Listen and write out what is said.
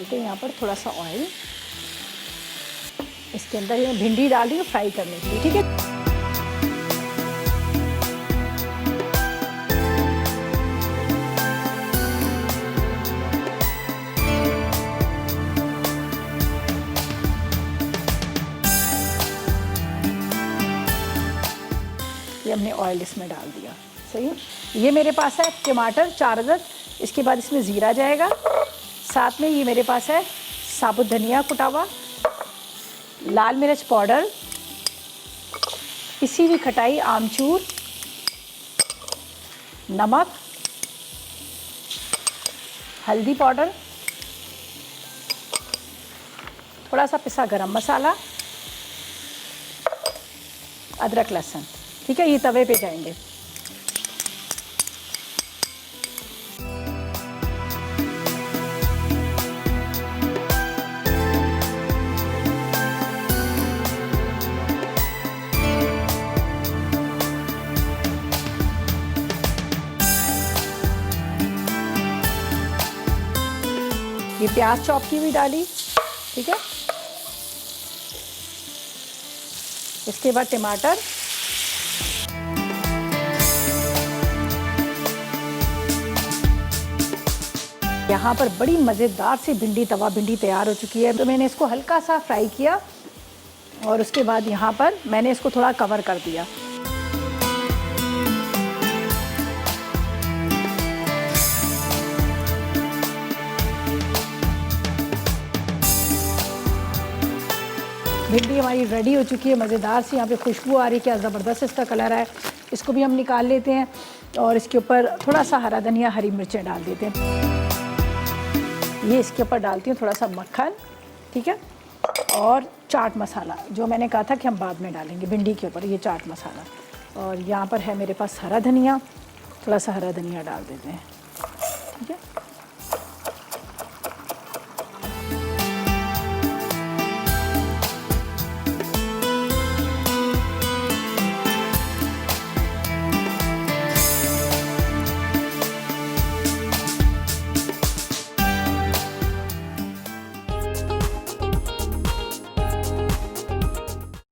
डालते हैं यहाँ पर थोड़ा सा ऑयल। इसके अंदर ये भिंडी डाल रही हूँ फ्राई करने के लिए, ठीक है। ये हमने ऑयल इसमें डाल दिया, सही है। ये मेरे पास है टमाटर 4 अदद, इसके बाद इसमें ज़ीरा जाएगा, साथ में ये मेरे पास है साबुत धनिया कुटा हुआ, लाल मिर्च पाउडर, पिसी हुई खटाई आमचूर, नमक, हल्दी पाउडर, थोड़ा सा पिसा गरम मसाला, अदरक लहसुन, ठीक है। ये तवे पे जाएंगे। ये प्याज चॉप की हुई डाली, ठीक है। इसके बाद टमाटर, यहाँ पर बड़ी मज़ेदार सी भिंडी तवा भिंडी तैयार हो चुकी है। तो मैंने इसको हल्का सा फ्राई किया और उसके बाद यहाँ पर मैंने इसको थोड़ा कवर कर दिया। भिंडी हमारी रेडी हो चुकी है, मज़ेदार सी यहाँ पे खुशबू आ रही है, क्या ज़बरदस्त इसका कलर है। इसको भी हम निकाल लेते हैं और इसके ऊपर थोड़ा सा हरा धनिया हरी मिर्चें डाल देते हैं। ये इसके ऊपर डालती हूँ थोड़ा सा मक्खन, ठीक है, और चाट मसाला जो मैंने कहा था कि हम बाद में डालेंगे भिंडी के ऊपर, ये चाट मसाला। और यहाँ पर है मेरे पास हरा धनिया, थोड़ा सा हरा धनिया डाल देते हैं, ठीक है।